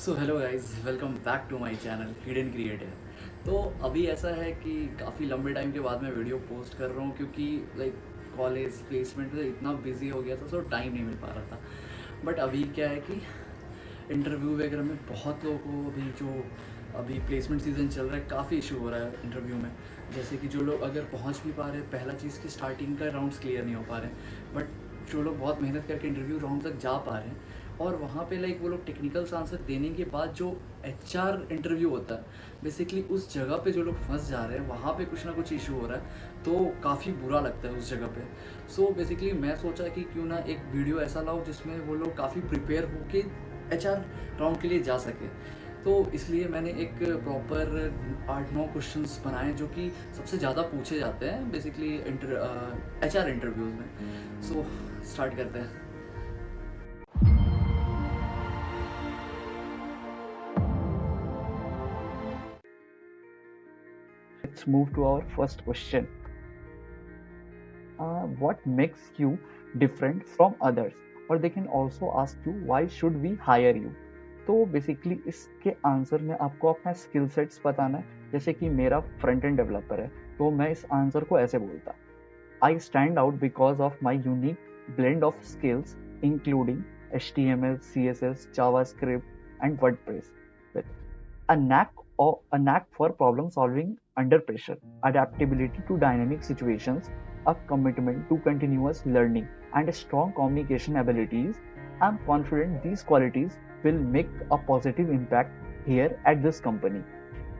So hello guys, welcome back to my channel hidden creator. तो अभी ऐसा है कि काफ़ी लंबे टाइम के बाद मैं वीडियो पोस्ट कर रहा हूँ क्योंकि लाइक कॉलेज प्लेसमेंट में इतना बिजी हो गया था, सो टाइम नहीं मिल पा रहा था। बट अभी क्या है कि इंटरव्यू वगैरह में बहुत लोगों को अभी प्लेसमेंट सीज़न चल रहा है, काफ़ी इशू हो रहा है इंटरव्यू में। जैसे कि जो लोग अगर पहुंच भी पा रहे हैं, पहला चीज़ की स्टार्टिंग का राउंड्स क्लियर नहीं हो पा रहे हैं, बट जो लोग बहुत मेहनत करके इंटरव्यू राउंड तक जा पा रहे हैं और वहाँ पे लाइक वो लोग टेक्निकल आंसर देने के बाद जो एचआर इंटरव्यू होता है, बेसिकली उस जगह पे जो लोग फंस जा रहे हैं, वहाँ पे कुछ ना कुछ इशू हो रहा है, तो काफ़ी बुरा लगता है उस जगह पे। सो बेसिकली मैं सोचा कि क्यों ना एक वीडियो ऐसा लाऊं जिसमें वो लोग काफ़ी प्रिपेयर होके एचआर राउंड के लिए जा सके। तो इसलिए मैंने एक प्रॉपर 8-9 क्वेश्चंस बनाए जो कि सबसे ज़्यादा पूछे जाते हैं बेसिकली एचआर इंटरव्यूज़ में। सो स्टार्ट करते हैं। Let's move to our first question. What makes you different from others? Or they can also ask you, why should we hire you? तो बेसिकली इसके आंसर में आपको अपना स्किल सेट्स बताना है। जैसे कि मेरा फ्रंट एंड डेवलपर है, तो मैं इस आंसर को ऐसे बोलता: I stand out because of my unique blend of skills, including HTML, CSS, JavaScript, and WordPress, with a knack for problem solving under pressure, adaptability to dynamic situations, a commitment to continuous learning, and strong communication abilities. I'm confident these qualities will make a positive impact here at this company.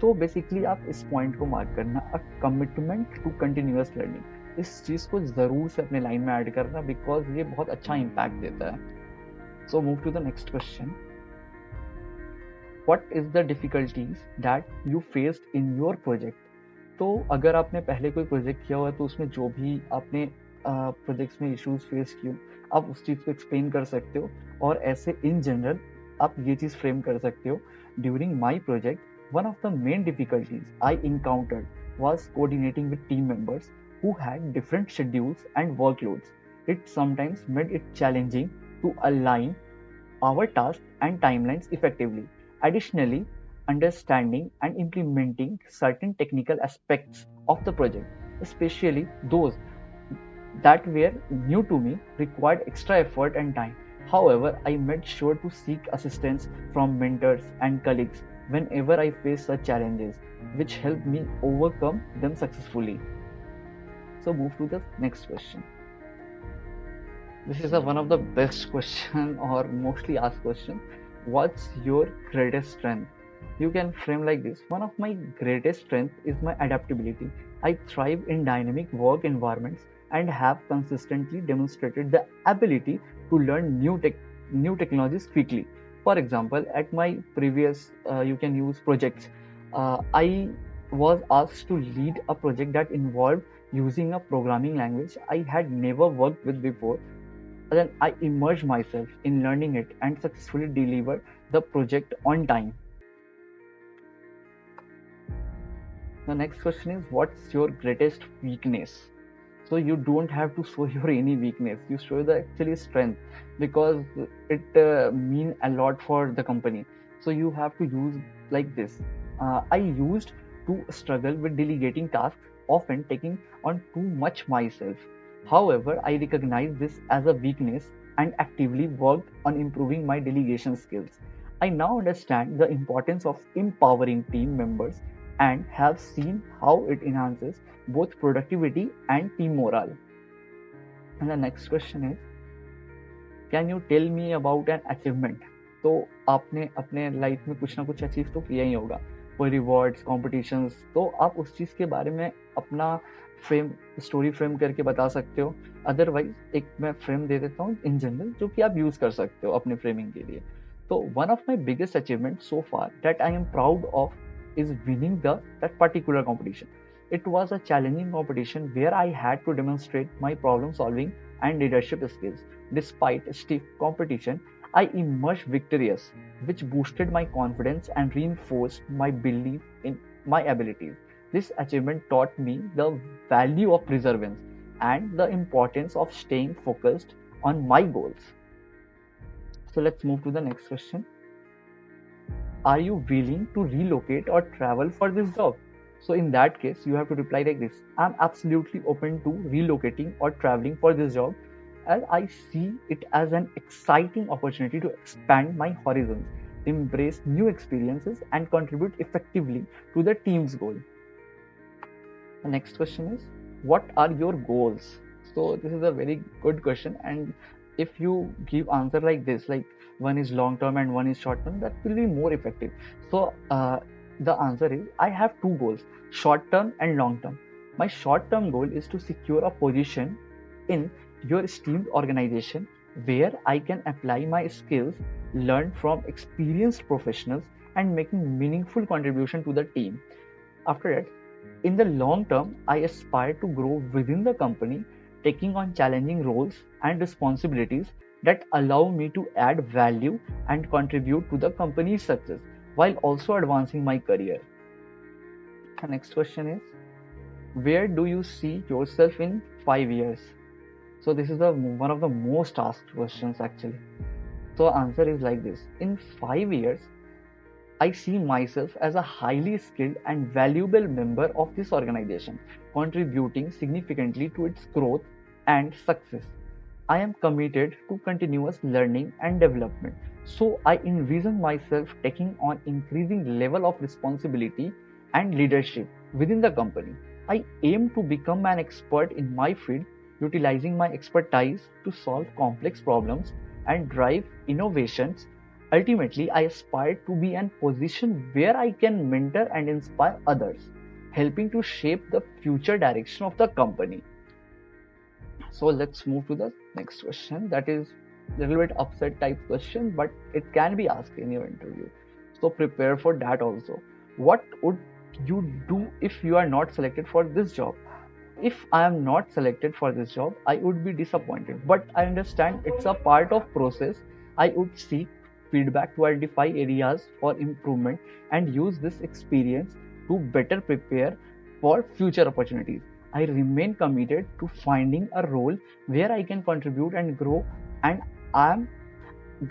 तो basically आप इस point को mark करना, a commitment to continuous learning, इस चीज को जरूर से अपने लाइन में ऐड करना, बिकॉज ये बहुत अच्छा इम्पैक्ट देता है। So move to the next question: what is the difficulties that you faced in your project? तो अगर आपने पहले कोई प्रोजेक्ट किया हुआ है, तो उसमें जो भी आपने प्रोजेक्ट्स में इश्यूज फेस किए, आप उस चीज़ को एक्सप्लेन कर सकते हो। और ऐसे इन जनरल आप ये चीज़ फ्रेम कर सकते हो: during my project, one of the main difficulties I encountered was coordinating with team members who had different schedules and workloads. It sometimes made it challenging to align our tasks and timelines effectively. Additionally, understanding and implementing certain technical aspects of the project, especially those that were new to me, required extra effort and time. However, I made sure to seek assistance from mentors and colleagues whenever I faced such challenges, which helped me overcome them successfully. So, move to the next question. This is one of the best question or mostly asked question. What's your greatest strength? You can frame like this: one of my greatest strengths is my adaptability. I thrive in dynamic work environments and have consistently demonstrated the ability to learn new technologies quickly. For example, at my previous you can use projects, I was asked to lead a project that involved using a programming language I had never worked with before. Then I immersed myself in learning it and successfully delivered the project on time. The next question is, what's your greatest weakness? So you don't have to show your any weakness. You show the actually strength, because it mean a lot for the company. So you have to use like this: I used to struggle with delegating tasks, often taking on too much myself. However, I recognize this as a weakness and actively worked on improving my delegation skills. I now understand the importance of empowering team members and have seen how it enhances both productivity and team morale. And the next question is, can you tell me about an achievement? तो आपने अपने life में कुछ ना कुछ achieve तो किया ही होगा, कोई रिवॉर्ड्स, कॉम्पिटिशन्स, तो आप उस चीज़ के बारे में अपना फ्रेम स्टोरी फ्रेम करके बता सकते हो। अदरवाइज एक मैं फ्रेम दे देता हूँ इन जनरल, जो कि आप यूज़ कर सकते हो अपने फ्रेमिंग के लिए। तो one of my biggest achievement so far that I am proud of is winning that particular competition. It was a challenging competition where I had to demonstrate my problem solving and leadership skills. Despite stiff competition, I emerged victorious, which boosted my confidence and reinforced my belief in my abilities. This achievement taught me the value of perseverance and the importance of staying focused on my goals. So let's move to the next question. are you willing to relocate or travel for this job? So in that case, you have to reply like this: I'm absolutely open to relocating or traveling for this job, as I see it as an exciting opportunity to expand my horizons, embrace new experiences, and contribute effectively to the team's goal. The next question is, what are your goals? So this is a very good question, and if you give answer like this, like one is long term and one is short term, that will be more effective. So the answer is, I have two goals: short term and long term. My short term goal is to secure a position in your esteemed organization where I can apply my skills, learn from experienced professionals, and making meaningful contribution to the team. After that, in the long term, I aspire to grow within the company, taking on challenging roles and responsibilities that allow me to add value and contribute to the company's success while also advancing my career. The next question is, where do you see yourself in 5 years? So this is one of the most asked questions actually. So answer is like this: in 5 years, I see myself as a highly skilled and valuable member of this organization, contributing significantly to its growth and success. I am committed to continuous learning and development, so I envision myself taking on increasing level of responsibility and leadership within the company. I aim to become an expert in my field, utilizing my expertise to solve complex problems and drive innovations. Ultimately, I aspire to be in a position where I can mentor and inspire others, helping to shape the future direction of the company. So let's move to the next question. That is a little bit upset type question, but it can be asked in your interview. So prepare for that also. What would you do if you are not selected for this job? If I am not selected for this job, I would be disappointed. But I understand it's a part of process. I would seek feedback to identify areas for improvement and use this experience to better prepare for future opportunities. I remain committed to finding a role where I can contribute and grow, and I am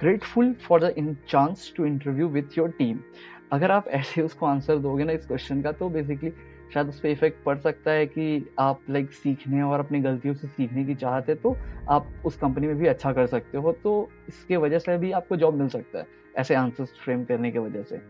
grateful for the in chance to interview with your team. अगर आप ऐसे उसको answer दोगे ना इस question का, तो basically शायद उस पर इफेक्ट पड़ सकता है कि आप लाइक सीखने और अपनी गलतियों से सीखने की चाहत है तो आप उस कंपनी में भी अच्छा कर सकते हो, तो इसके वजह से भी आपको जॉब मिल सकता है ऐसे आंसर्स फ्रेम करने की वजह से।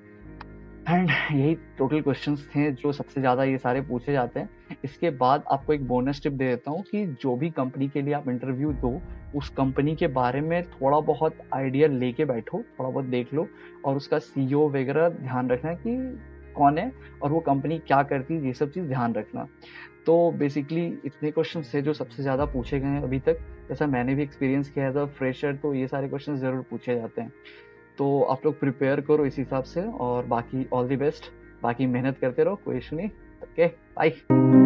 एंड यही टोटल क्वेश्चंस थे जो सबसे ज़्यादा ये सारे पूछे जाते हैं। इसके बाद आपको एक बोनस टिप दे देता हूँ कि जो भी कंपनी के लिए आप इंटरव्यू दो, उस कंपनी के बारे में थोड़ा बहुत आइडिया लेके बैठो, थोड़ा बहुत देख लो, और उसका सीईओ वगैरह ध्यान रखना कि कौन है और वो कंपनी क्या करती है, ये सब चीज़ ध्यान रखना। तो बेसिकली इतने क्वेश्चन थे जो सबसे ज़्यादा पूछे गए हैं अभी तक। जैसा मैंने भी एक्सपीरियंस किया एज अ फ्रेशर, तो ये सारे क्वेश्चन ज़रूर पूछे जाते हैं। तो आप लोग प्रिपेयर करो इस हिसाब से, और बाकी ऑल द बेस्ट, बाकी मेहनत करते रहो, कोई इशू नहीं। Okay, bye.